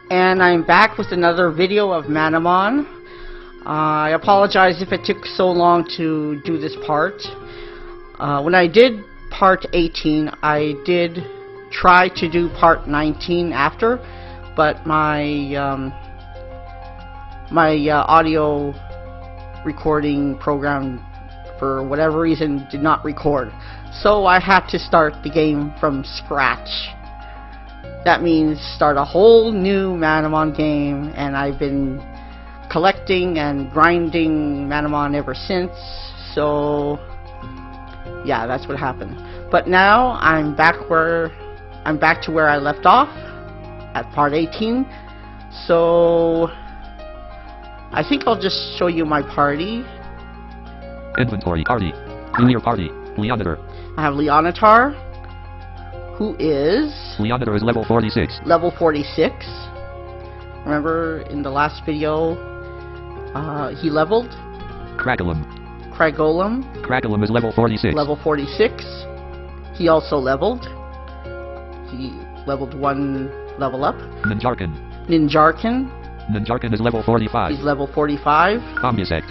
And I'm back with another video of Manamon. I apologize if it took so long to do this part. When I did part 18, I did try to do part 19 after, but my audio recording program, for whatever reason, did not record. So I had to start the game from scratch. That means start a whole new Manamon game, and I've been collecting and grinding Manamon ever since. So yeah, that's what happened. But now I'm back to where I left off at part 18. So I think I'll just show you my party. Inventory, party, Junior party, Leonator. I have Leonator, who is... Leonator is level 46. Level 46. Remember in the last video, he leveled? Cragolum. Cragolum is level 46. Level 46. He also leveled. He leveled one level up. Ninjarkin is level 45. He's level 45. Bombusect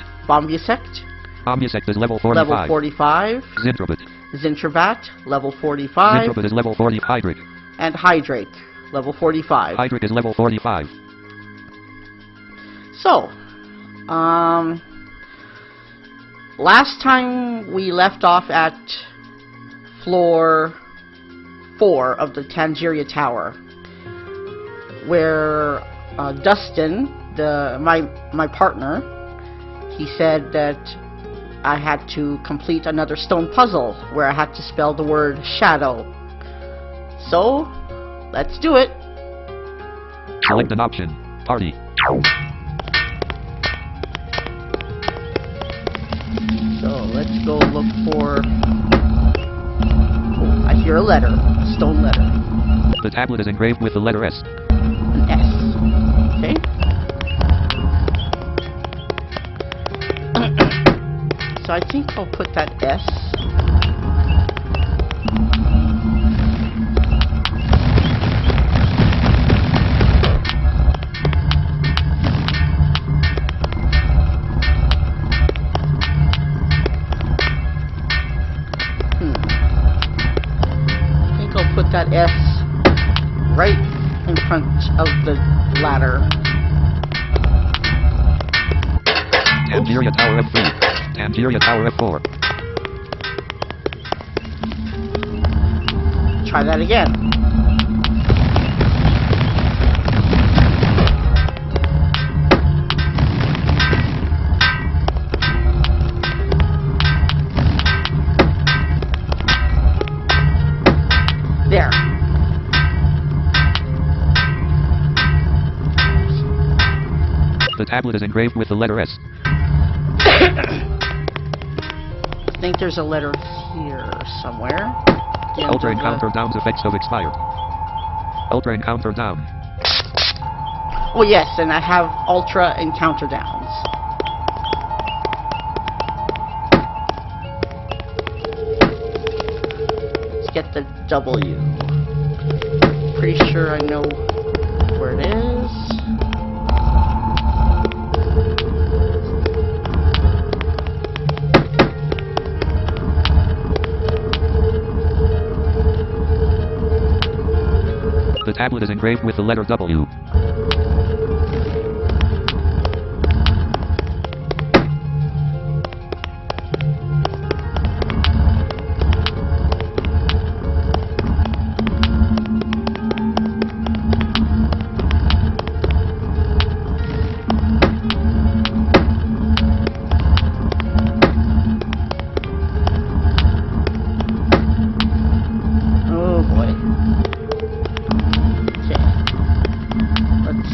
is level 45. Level 45. Zintrabat, level 45. Zintrabat is level 40. Hydrake. And Hydrake, level 45. Hydrake is level 45. So, last time we left off at floor 4 of the Tangeria Tower, where Dustin, my partner, he said that I had to complete another stone puzzle where I had to spell the word shadow. So, let's do it. Select an option. Party. So, let's go look for... Oh, I hear a letter. A stone letter. The tablet is engraved with the letter S. An S. Okay. So I think I'll put that S. I think I'll put that S right in front of the ladder. Tangeria Tower F3. Tangeria Tower F4. Try that again. There. The tablet is engraved with the letter S. I think there's a letter here somewhere. Ultra Encounter Down's effects have expired. Ultra Encounter Down. Oh yes, and I have Ultra Encounter Downs. Let's get the W. Pretty sure I know where it is. The tablet is engraved with the letter W. Oh boy. Okay. Let's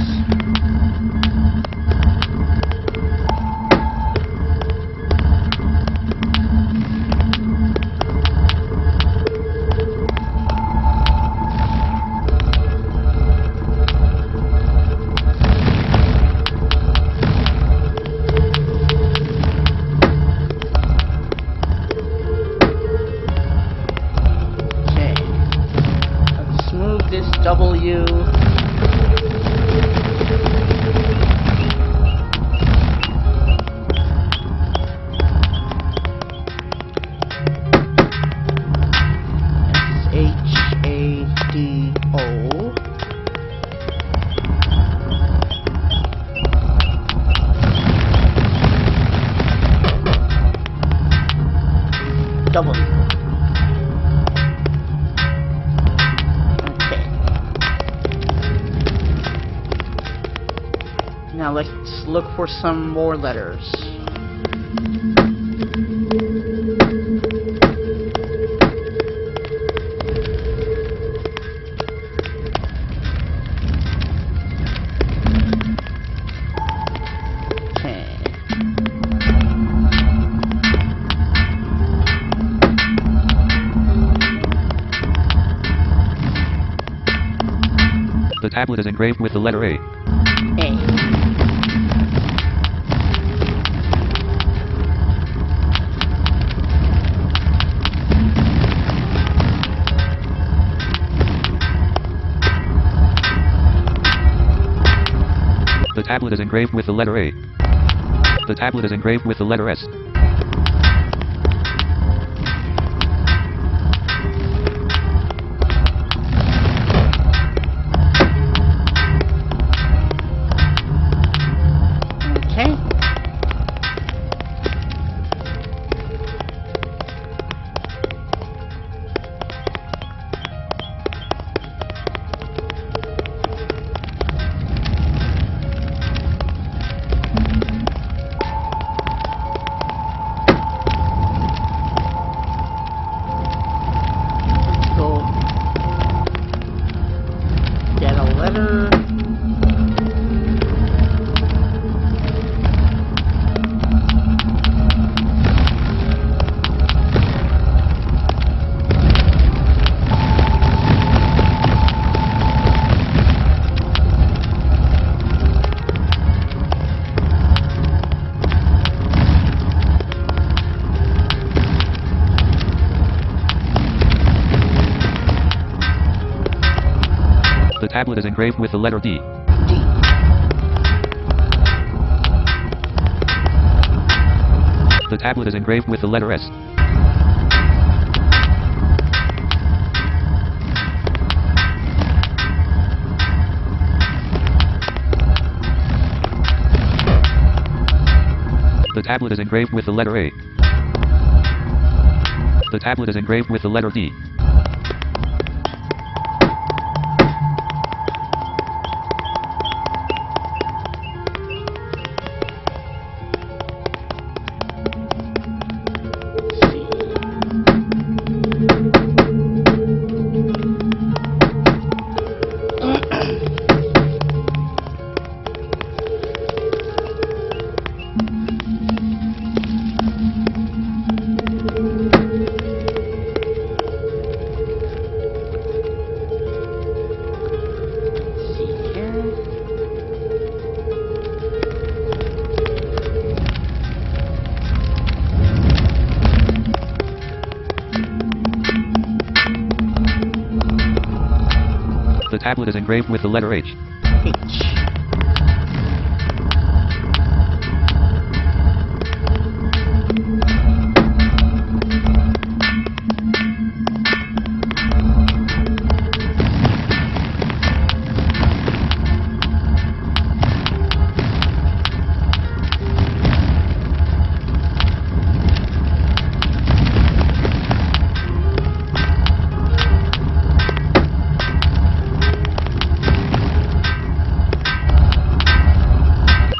W. Okay. Now let's look for some more letters. The tablet is engraved with the letter A. A. The tablet is engraved with the letter A. The tablet is engraved with the letter S. Okay. Go get a letter. The tablet is engraved with the letter D. D. The tablet is engraved with the letter S. The tablet is engraved with the letter A. The tablet is engraved with the letter D. The tablet is engraved with the letter H. H.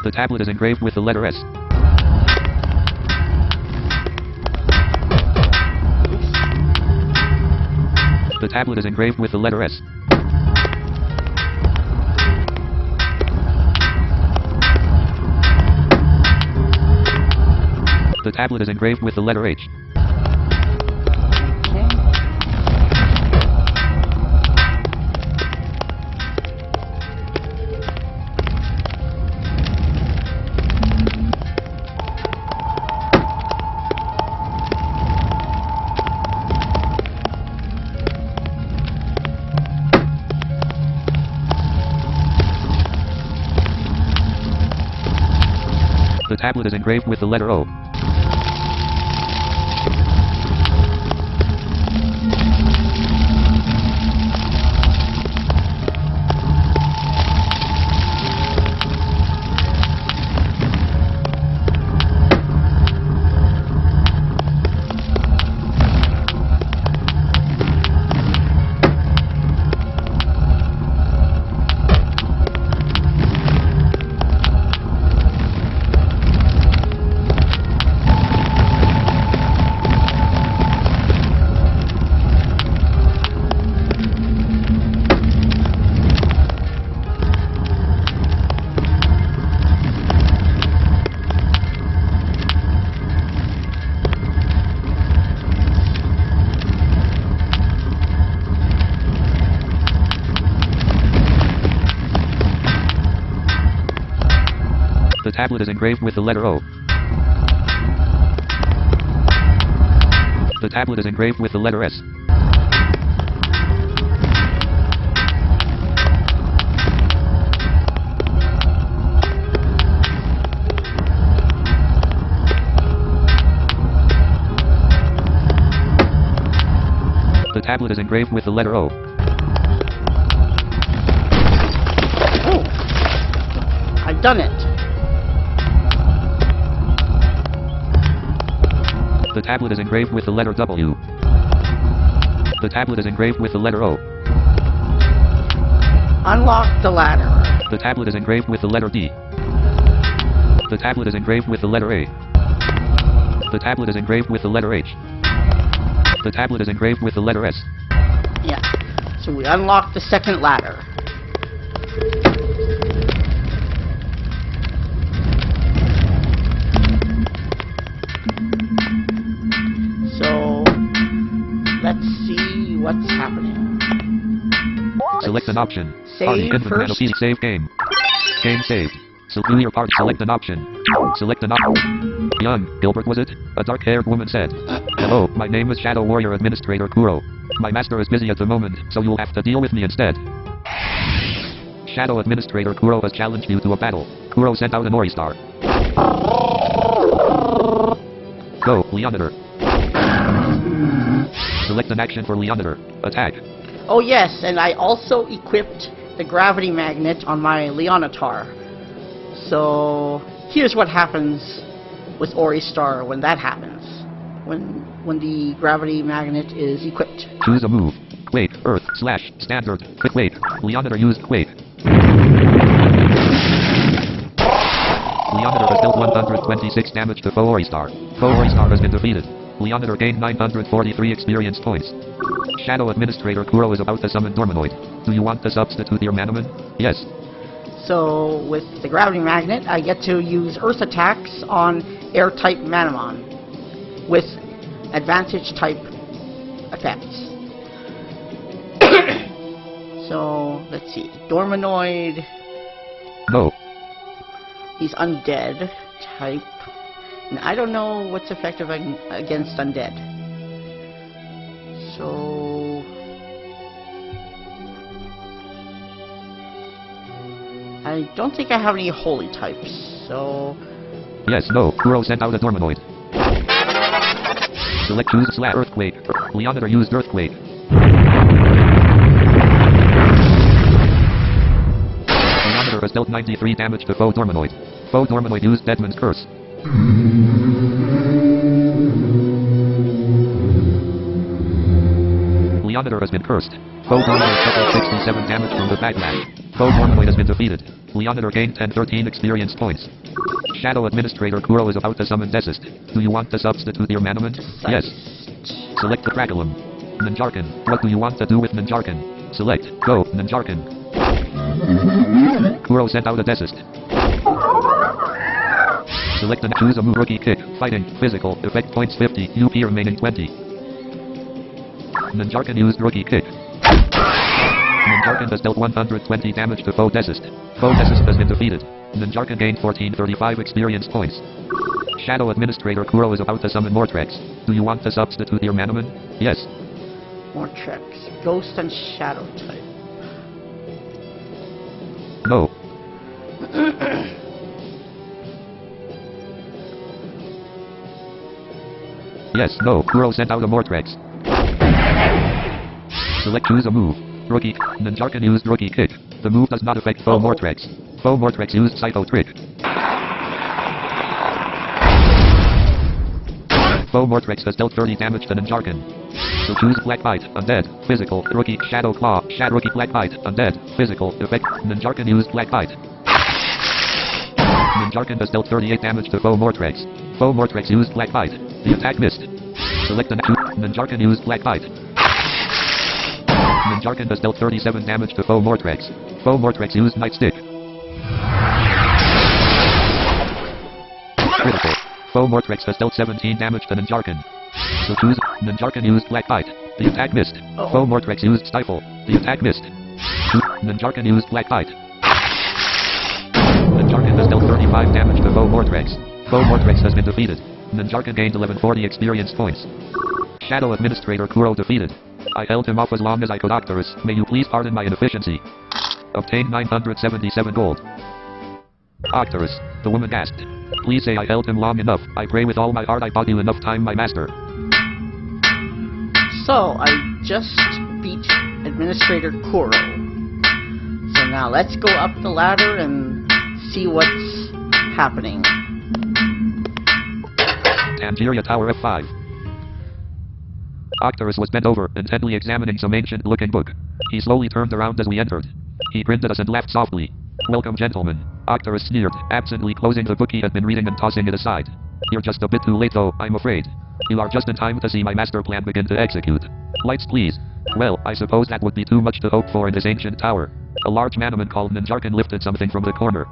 The tablet is engraved with the letter S. The tablet is engraved with the letter S. The tablet is engraved with the letter H. The tablet is engraved with the letter O. tablet is engraved with the letter O. The tablet is engraved with the letter S. The tablet is engraved with the letter O. Oh! I've done it. The tablet is engraved with the letter W. The tablet is engraved with the letter O. Unlock the ladder. The tablet is engraved with the letter D. The tablet is engraved with the letter A. The tablet is engraved with the letter H. The tablet is engraved with the letter S. Yeah. So we unlock the second ladder. So let's see what's happening. Select an option. Save Party input first. PC save game. Game saved. So do your part. Select an option. Select an option. Young Gilbert was it? A dark-haired woman said. Hello, my name is Shadow Warrior Administrator Kuro. My master is busy at the moment, so you'll have to deal with me instead. Shadow Administrator Kuro has challenged you to a battle. Kuro sent out an Ori Star. Go, Leonider. Select an action for Leonider. Attack. Oh yes, and I also equipped the gravity magnet on my Leonatar. So here's what happens with Ori Star when that happens. When the gravity magnet is equipped. Choose a move. Quake, Earth, Slash, Standard, Quick Quake. Leonider used Quake. Leonider has dealt 126 damage to foe Ori Star. Foe Ori Star has been defeated. Leonider gained 943 experience points. Shadow Administrator Kuro is about to summon Dormanoid. Do you want to substitute your Manamon? Yes. So with the gravity magnet, I get to use Earth attacks on air-type Manamon with advantage-type effects. So let's see, Dormanoid. No. He's undead type. And I don't know what's effective against undead. So I don't think I have any holy types, so Yes, no. Kuro sent out a Dormanoid. Select choose slash Earthquake. Leonider used Earthquake. Leonider has dealt 93 damage to foe Dormanoid. Foe Dormanoid used Deadman's Curse. Leonider has been cursed. Foe Dormanoid suffered 67 damage from the backlash. Foe Dormanoid has been defeated. Leonider gained 13 experience points. Shadow Administrator Kuro is about to summon Desist. Do you want to substitute your Manamon? Yes. Select the Crackleum. Ninjarkin. What do you want to do with Ninjarkin? Select. Go, Ninjarkin. Kuro sent out a Desist. Select and choose a move. Rookie Kick. Fighting. Physical. Effect points 50. UP remaining 20. Ninjarkin used Rookie Kick. Ninjarkin has dealt 120 damage to foe Desist. Foe Desist has been defeated. Ninjarkin gained 1435 experience points. Shadow Administrator Kuro is about to summon Mortrex. Do you want to substitute your Manamon? Yes. Mortrex. Ghost and Shadow type. No. Yes, no. Kuro sent out a Mortrex. Select choose a move. Rookie. Ninjarkin used Rookie Kick. The move does not affect foe Mortrex. Foe Mortrex used Psycho Trick. Foe Mortrex has dealt 30 damage to Ninjarkin. So choose Black Bite, Undead, Physical, Rookie, Shadow Claw, Rookie Black Bite, Undead, Physical, Effect, Ninjarkin used Black Bite. Ninjarkin has dealt 38 damage to foe Mortrex. Foe Mortrex used Black Bite. The attack missed. Select an Ninjarkin used Black Bite. Ninjarkin has dealt 37 damage to foe Mortrex. Foe Mortrex used Nightstick. Critical. Foe Mortrex has dealt 17 damage to Ninjarkin. So choose Ninjarkin used Black Bite. The attack missed. Foe Mortrex used Stifle. The attack missed. Ninjarkin used Black Bite. Ninjarkin has dealt 35 damage to Bo Mortrex. Bo Mortrex has been defeated. Nanjarkan gained 1140 experience points. Shadow Administrator Kuro defeated. I held him off as long as I could. Octoross, may you please pardon my inefficiency. Obtained 977 gold. Octoross, the woman gasped. Please say I held him long enough. I pray with all my heart I bought you enough time, my master. So, I just beat Administrator Kuro. So now let's go up the ladder and see what's happening. Tangeria Tower F5. Octoross was bent over, intently examining some ancient-looking book. He slowly turned around as we entered. He grinned at us and laughed softly. Welcome, gentlemen. Octoross sneered, absently closing the book he had been reading and tossing it aside. You're just a bit too late though, I'm afraid. You are just in time to see my master plan begin to execute. Lights please. Well, I suppose that would be too much to hope for in this ancient tower. A large Manamon called Nanjarkan lifted something from the corner.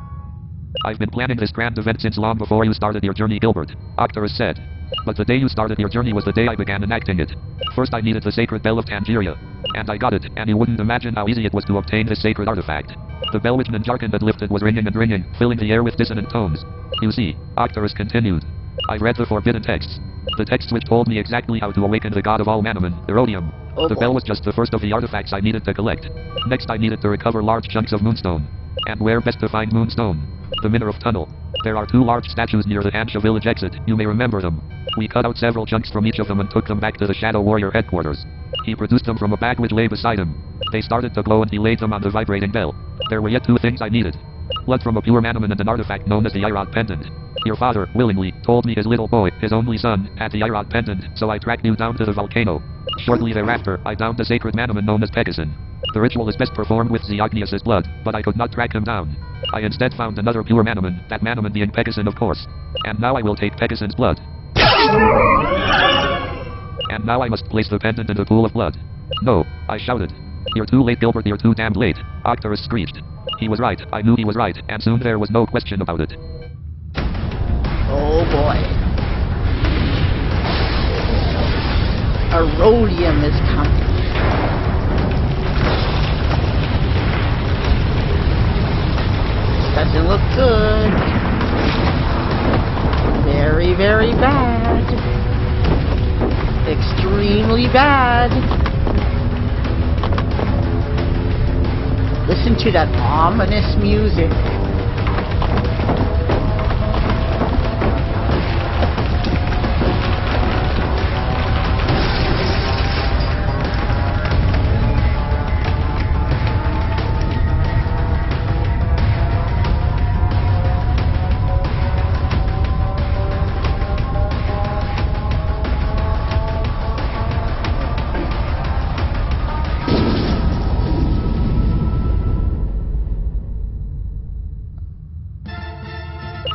I've been planning this grand event since long before you started your journey, Gilbert, Octoross said. But the day you started your journey was the day I began enacting it. First I needed the sacred bell of Tangeria. And I got it, and you wouldn't imagine how easy it was to obtain this sacred artifact. The bell which Nanjarkan had lifted was ringing and ringing, filling the air with dissonant tones. You see, Octoross continued. I read the forbidden texts. The texts which told me exactly how to awaken the god of all Manamon, Irroadiom. The bell was just the first of the artifacts I needed to collect. Next I needed to recover large chunks of moonstone. And where best to find moonstone? The Mineral Tunnel. There are two large statues near the Ansha village exit, you may remember them. We cut out several chunks from each of them and took them back to the Shadow Warrior headquarters. He produced them from a bag which lay beside him. They started to glow and he laid them on the vibrating bell. There were yet two things I needed. Blood from a pure Manamon and an artifact known as the Irod pendant. Your father, willingly, told me his little boy, his only son, had the Irod pendant, so I tracked you down to the volcano. Shortly thereafter, I downed the sacred Manamon known as Pegasus. The ritual is best performed with Xeognius' blood, but I could not track him down. I instead found another pure Manamon, that Manamon being Pegasus of course. And now I will take Pegasus' blood. And now I must place the pendant in the pool of blood. No, I shouted. You're too late, Gilbert, you're too damned late, Octoross screeched. He was right, I knew he was right, and soon there was no question about it. Oh boy. Irroadiom is coming. Doesn't look good. Very, very bad. Extremely bad. Listen to that ominous music.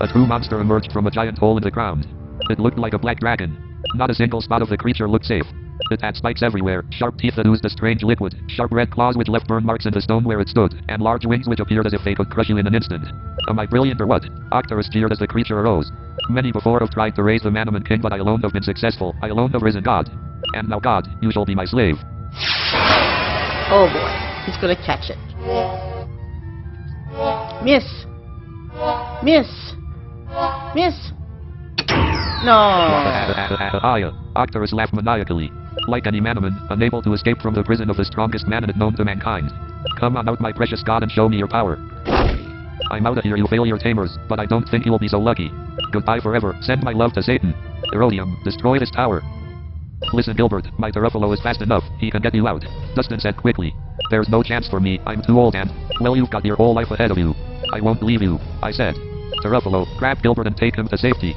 A true monster emerged from a giant hole in the ground. It looked like a black dragon. Not a single spot of the creature looked safe. It had spikes everywhere, sharp teeth that oozed a strange liquid, sharp red claws which left burn marks in the stone where it stood, and large wings which appeared as if they could crush you in an instant. Am I brilliant or what? Octoross jeered as the creature arose. Many before have tried to raise the Manamon king, but I alone have been successful. I alone have risen God. And now God, you shall be my slave. Oh boy, he's gonna catch it. Miss! Miss! Miss! No! Octoross laughed maniacally. Like any Manamon, unable to escape from the prison of the strongest Manamon known to mankind. Come on out, my precious god, and show me your power. I'm out of here, you failure tamers, but I don't think you'll be so lucky. Goodbye forever, send my love to Satan. Irroadiom, destroy this tower. Listen, Gilbert, my Teruffalo is fast enough, he can get you out. Dustins said quickly. There's no chance for me, I'm too old and, well, you've got your whole life ahead of you. I won't leave you, I said. Teruffalo, grab Gilbert and take him to safety.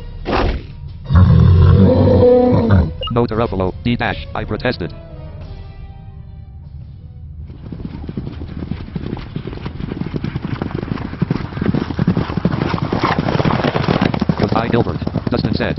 No, Teruffalo, D-dash, I protested. Goodbye, Gilbert, Dustins said.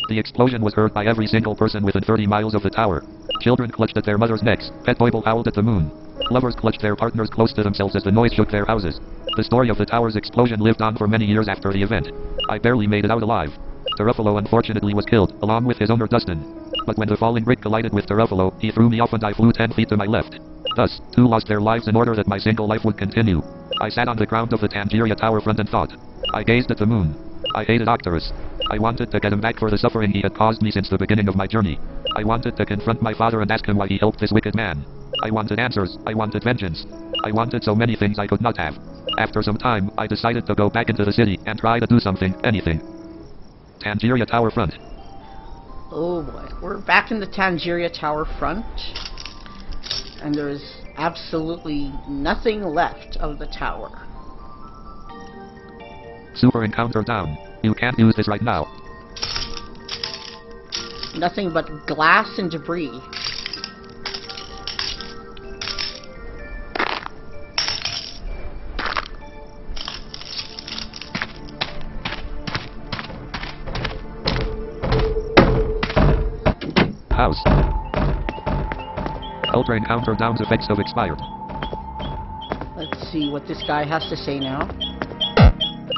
The explosion was heard by every single person within 30 miles of the tower. Children clutched at their mothers' necks, pet Boible howled at the moon. Lovers clutched their partners close to themselves as the noise shook their houses. The story of the tower's explosion lived on for many years after the event. I barely made it out alive. Ruffalo unfortunately was killed, along with his owner Dustin. But when the falling brick collided with Ruffalo, he threw me off and I flew 10 feet to my left. Thus, two lost their lives in order that my single life would continue. I sat on the ground of the Tangeria tower front and thought. I gazed at the moon. I hated Octoross. I wanted to get him back for the suffering he had caused me since the beginning of my journey. I wanted to confront my father and ask him why he helped this wicked man. I wanted answers. I wanted vengeance. I wanted so many things I could not have. After some time, I decided to go back into the city and try to do something, anything. Tangeria tower front. Oh boy, we're back in the Tangeria tower front. And there's absolutely nothing left of the tower. Super encounter down. You can't use this right now. Nothing but glass and debris. House. Ultra encounter down's effects have expired. Let's see what this guy has to say now.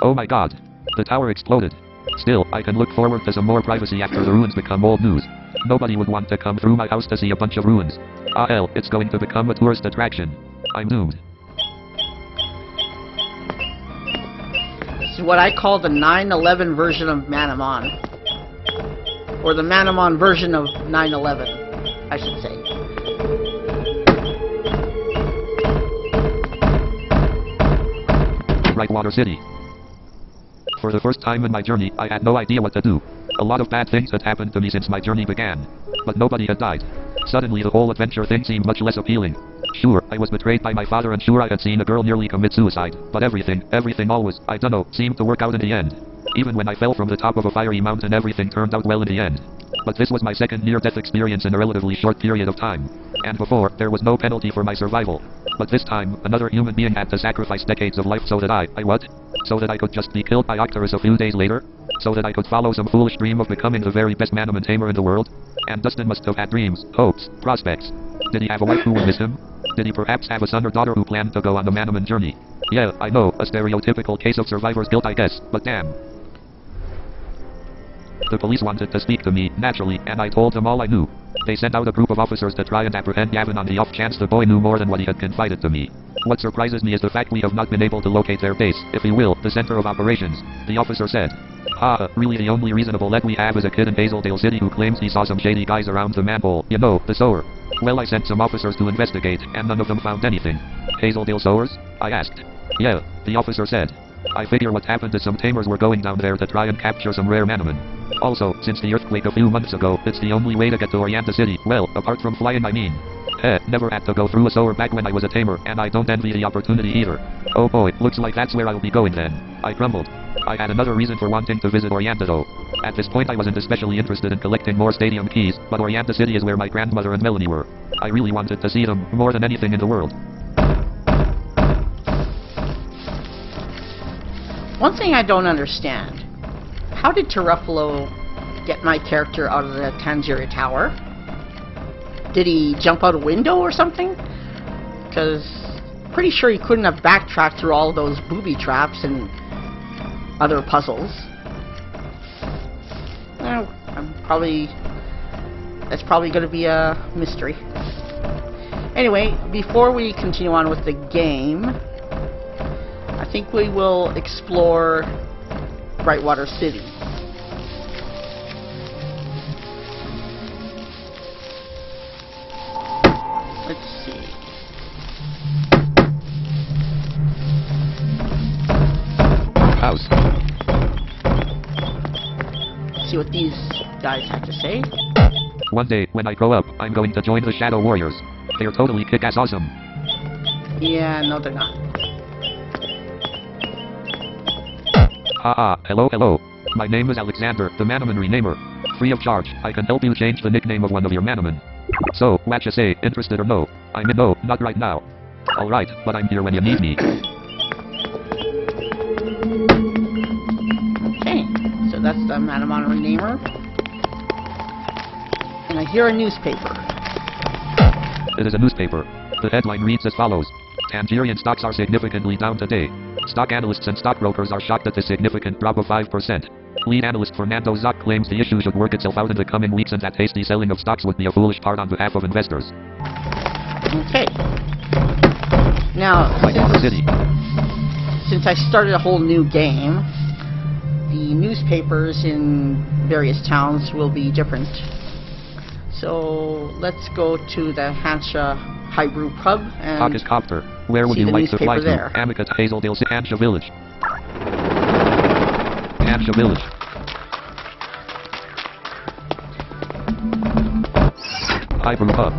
Oh my god. The tower exploded. Still, I can look forward to some more privacy after the ruins become old news. Nobody would want to come through my house to see a bunch of ruins. Ah hell, it's going to become a tourist attraction. I'm doomed. This is what I call the 9/11 version of Manamon. Or the Manamon version of 9/11, I should say. Brightwater City. For the first time in my journey, I had no idea what to do. A lot of bad things had happened to me since my journey began. But nobody had died. Suddenly the whole adventure thing seemed much less appealing. Sure, I was betrayed by my father and sure I had seen a girl nearly commit suicide. But everything always, I dunno, seemed to work out in the end. Even when I fell from the top of a fiery mountain, everything turned out well in the end. But this was my second near-death experience in a relatively short period of time. And before, there was no penalty for my survival. But this time, another human being had to sacrifice decades of life so that what? So that I could just be killed by Octoross a few days later? So that I could follow some foolish dream of becoming the very best Manamon tamer in the world? And Dustin must have had dreams, hopes, prospects. Did he have a wife who would miss him? Did he perhaps have a son or daughter who planned to go on the Manamon journey? Yeah, I know, a stereotypical case of survivor's guilt I guess, but damn. The police wanted to speak to me, naturally, and I told them all I knew. They sent out a group of officers to try and apprehend Gavin on the off chance the boy knew more than what he had confided to me. What surprises me is the fact we have not been able to locate their base, if you will, the center of operations, the officer said. Really the only reasonable lead we have is a kid in Hazeldale City who claims he saw some shady guys around the manhole, you know, the sewer. Well, I sent some officers to investigate, and none of them found anything. Hazeldale sewers? I asked. Yeah, the officer said. I figure what happened to some tamers were going down there to try and capture some rare Manamon. Also, since the earthquake a few months ago, it's the only way to get to Orienta City, well, apart from flying I mean. Never had to go through a sewer back when I was a tamer, and I don't envy the opportunity either. Oh boy, looks like that's where I'll be going then. I grumbled. I had another reason for wanting to visit Orienta though. At this point I wasn't especially interested in collecting more stadium keys, but Orienta City is where my grandmother and Melanie were. I really wanted to see them, more than anything in the world. One thing I don't understand. How did Ruffalo get my character out of the Tangeria tower? Did he jump out a window or something? Because pretty sure he couldn't have backtracked through all those booby traps and other puzzles. Well, that's probably going to be a mystery. Anyway, before we continue on with the game, I think we will explore Brightwater City. Let's see. House. See what these guys have to say. One day, when I grow up, I'm going to join the Shadow Warriors. They're totally kick-ass awesome. Yeah, no they're not. Hello. My name is Alexander, the Manamon renamer. Free of charge, I can help you change the nickname of one of your Manamon. So, what you say, interested or no? I'm in no, not right now. Alright, but I'm here when you need me. Okay, so that's the Manamon renamer. And I hear a newspaper. It is a newspaper. The headline reads as follows. Tangerian stocks are significantly down today. Stock analysts and stockbrokers are shocked at the significant drop of 5%. Lead analyst Fernando Zoc claims the issue should work itself out in the coming weeks and that hasty selling of stocks would be a foolish part on behalf of investors. Okay. Now, since I started a whole new game, the newspapers in various towns will be different. So let's go to the Hansha Highbrew Pub and Pocket Copter. Where would you like to fly to? Amica to Hazeldale, Hansha Village. Hansha Village. Highbrew Pub.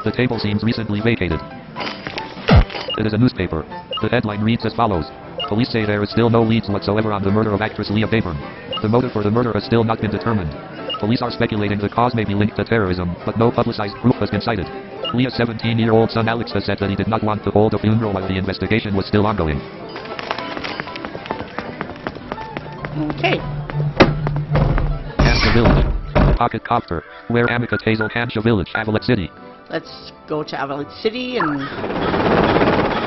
The table seems recently vacated. It is a newspaper. The headline reads as follows. Police say there is still no leads whatsoever on the murder of actress Leah Bayburn. The motive for the murder has still not been determined. Police are speculating the cause may be linked to terrorism, but no publicized proof has been cited. Leah's 17-year-old son Alex has said that he did not want to hold a funeral while the investigation was still ongoing. Okay. Hansha Village. Pocket Copter. Where Amica Hazel, Hansha Village, Avalet City. Let's go to Avalet City and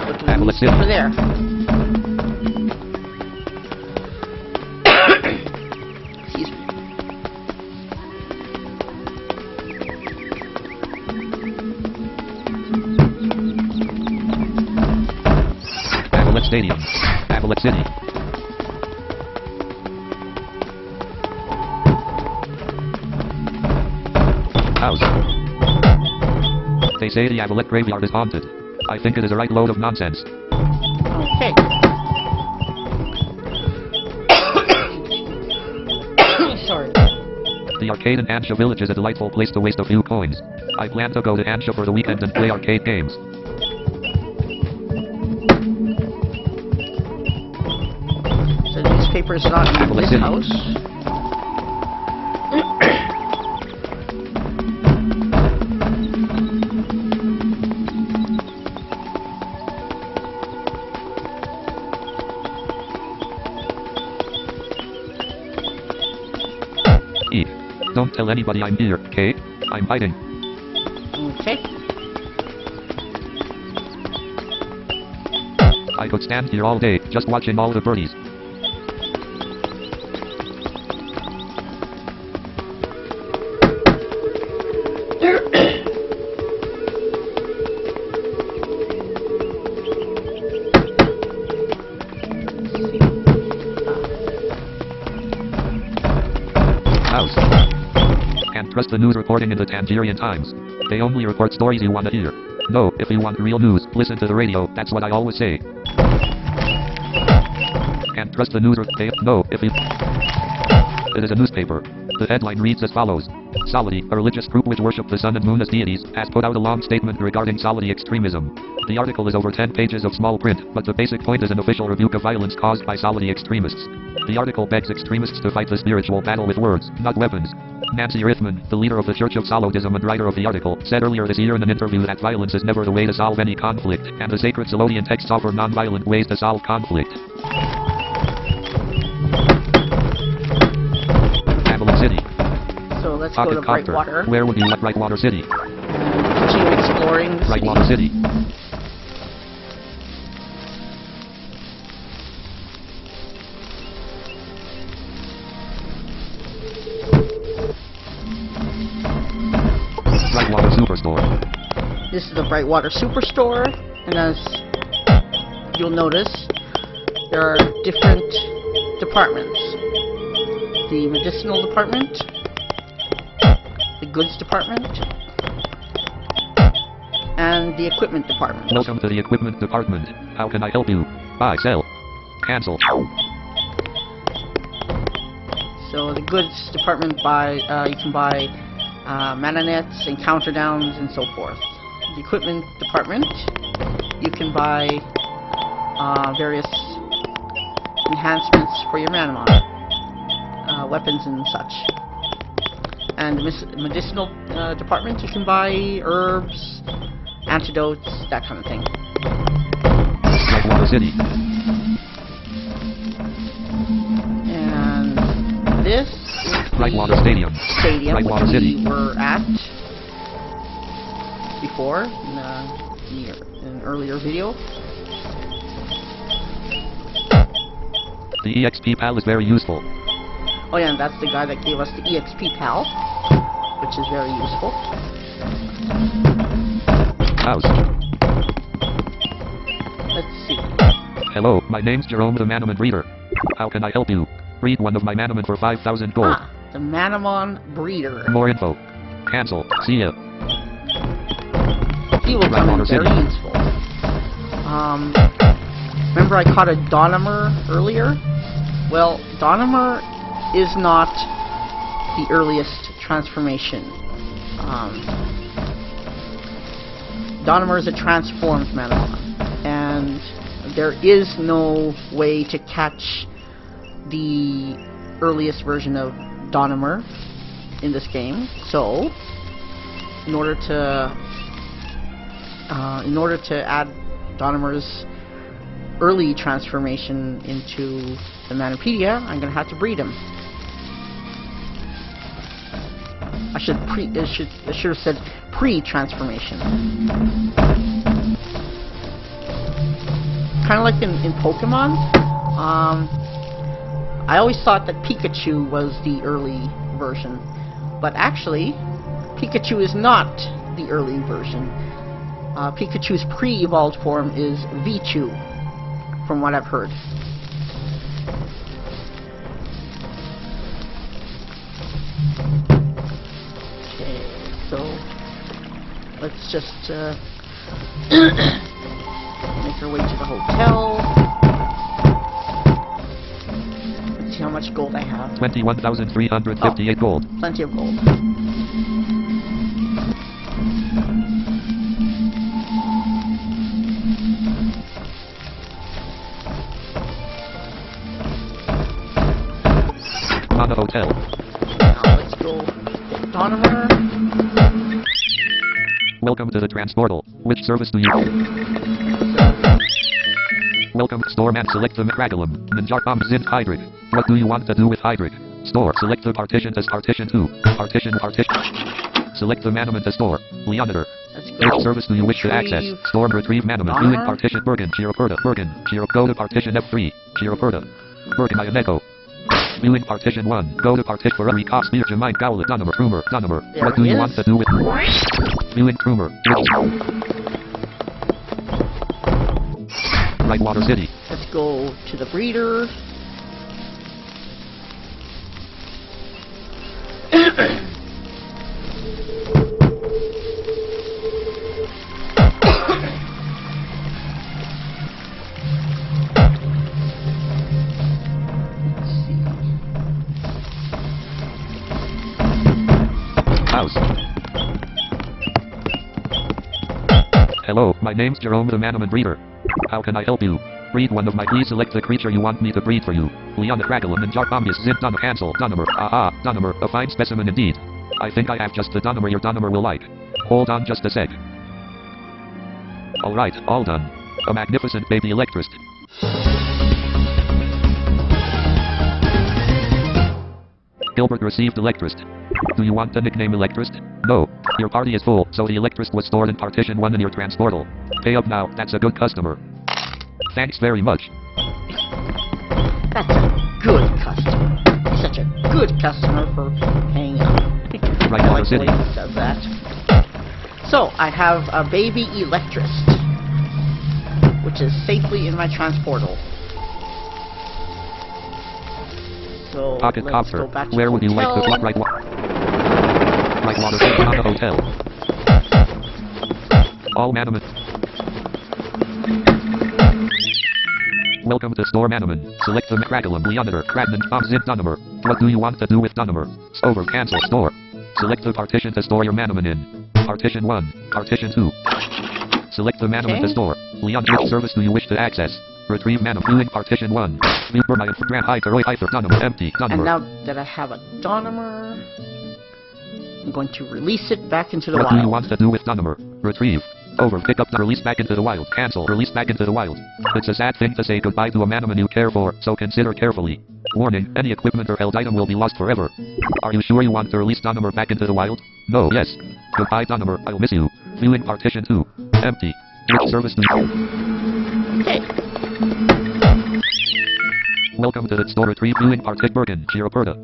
go to the newspaper there. Excuse me. Avalet Stadium. Avalet City. House. They say the Avalet graveyard is haunted. I think it is a right load of nonsense. Okay. Sorry. The arcade in Hansha Village is a delightful place to waste a few coins. I plan to go to Hansha for the weekend and play arcade games. So the newspaper's not in this house? Don't tell anybody I'm here, okay? I'm hiding. Okay. I could stand here all day, just watching all the birdies. House. Can't trust the news reporting in the Tangerian Times. They only report stories you want to hear. No, if you want real news, listen to the radio, that's what I always say. Can't trust the news no, if you... It is a newspaper. The headline reads as follows. Solidi, a religious group which worship the sun and moon as deities, has put out a long statement regarding Solidi extremism. The article is over 10 pages of small print, but the basic point is an official rebuke of violence caused by Solidi extremists. The article begs extremists to fight the spiritual battle with words, not weapons. Nancy Rithman, the leader of the Church of Solodism and writer of the article, said earlier this year in an interview that violence is never the way to solve any conflict, and the sacred Solodian texts offer non-violent ways to solve conflict. Avalet City. So let's go to Brightwater. Where would you like Brightwater City? Continue exploring the Brightwater City. Brightwater Superstore. This is the Brightwater Superstore, and as you'll notice, there are different departments. The medicinal department, the goods department, and the equipment department. Welcome to the equipment department. How can I help you? Buy, sell, cancel. So the goods department you can buy mana nets and counter downs and so forth. The equipment department, you can buy various enhancements for your Manamon, weapons and such. And the medicinal department, you can buy herbs, antidotes, that kind of thing. Brightwater City. And this is Brightwater Stadium. Brightwater which City. we were at before in an earlier video. The EXP pal is very useful. Oh yeah, and that's the guy that gave us the EXP pal, which is very useful. House. Let's see. Hello, my name's Jerome the Manamon Breeder. How can I help you? Breed one of my Manamon for 5,000 gold. Ah, the Manamon Breeder. More info. Cancel. See ya. He will come in very useful. Remember I caught a Donimer earlier? Well, Donimer is not the earliest transformation. Donimer is a transformed Manamon, and there is no way to catch the earliest version of Donimer in this game. So, in order to add Donimer's early transformation into the Manopedia, I'm gonna have to breed him. I should have said pre-transformation. Kind of like in Pokemon. I always thought that Pikachu was the early version, but actually, Pikachu is not the early version. Pikachu's pre-evolved form is Vichu, from what I've heard. Okay, so let's just make our way to the hotel. Let's see how much gold I have. 21,358 gold. Plenty of gold. On the hotel. Now let's go Donimer. Welcome to the Transportal. Which service do you... Welcome to Store Man. Select the Macraculum. Ninjar Zint Hydric. What do you want to do with Hydric? Store. Select the partition as partition 2. Partition. Select the Manamon to store. Leonider. Which service do you wish to access? Store and retrieve Manamon. Viewing partition Bergen. Chiroperta. Bergen. Go to partition F3. Chiroperta. Bergen Ioneko. Viewing partition 1. Go to partition for every cost near Jamine Gowlet. Donimer. What do you want to do with... Viewing Trumer. Brightwater City. Let's go to the breeder. House. Hello, my name's Jerome the Manamon Breeder. How can I help you? Breed one of my... Please select the creature you want me to breed for you. Leona Crackle and Jarbombus Zint Donna Hansel Donimer. Donimer, a fine specimen indeed. I think I have just the Donimer your Donimer will like. Hold on just a sec. Alright, all done. A magnificent baby Electrist. Gilbert received Electrist. Do you want the nickname Electrist? No. Your party is full, so the Electrist was stored in partition 1 in your transportal. Pay up now, that's a good customer. Thanks very much. That's a good customer. He's such a good customer for paying up. Right, I like the City. way he does that. So, I have a baby Electrist, which is safely in my transportal. So, Pocket let's Copter. go back to Where the would you like hotel. the Brightwater City on the hotel? All Manamon. Welcome to Store Manamon. Select the Macraculum, Leonider, Cradman, Zint Donimer. What do you want to do with Donimer? Over, cancel, store. Select the partition to store your Manamon in. Partition 1, partition 2. Select the Manamon to store. Leonider, which service do you wish to access? Retrieve Manamon, viewing partition 1. Viewer my Grand Hyther, Donimer, empty, Donimer. And now that I have a Donimer, I'm going to release it back into the wild. What do you want to do with Donimer? Retrieve. Over. Pick up the release back into the wild. Cancel. Release back into the wild. It's a sad thing to say goodbye to a Manamon you care for, so consider carefully. Warning, any equipment or held item will be lost forever. Are you sure you want to release Donimer back into the wild? No, yes. Goodbye, Donimer, I'll miss you. Viewing partition 2. Empty. Gift service to... Okay. Welcome to the store retrieve viewing partition Bergen, Chiroperta.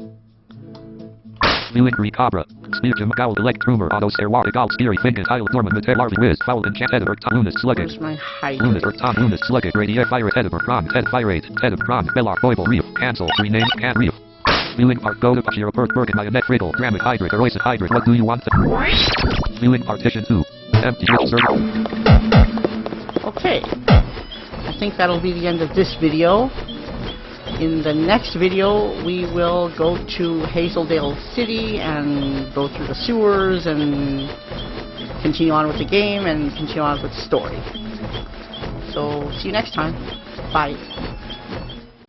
Viewing Recabra. Spear Jim Gowl Elect Rumor Auto Serwar Egal Scary Finkin Heil Dorman Meter Larvi Wiz Foul Enchant Editor Lunas Sluggish. Where's my height? Lunas or Tom Lunas Sluggish Radio Fire Editor Prom Ted Firate Ted of Prom Bellar Boible Reef Cancel Rename Can Reef. Viewing part Go to Chiropert Bergen Ionette Friggle Gramic Hydrid Eroisid Hydrid. What do you want to... Viewing partition 2. Empty server. Okay. I think that'll be the end of this video. In the next video, we will go to Hazeldale City and go through the sewers and continue on with the game and continue on with the story. So, see you next time. Bye.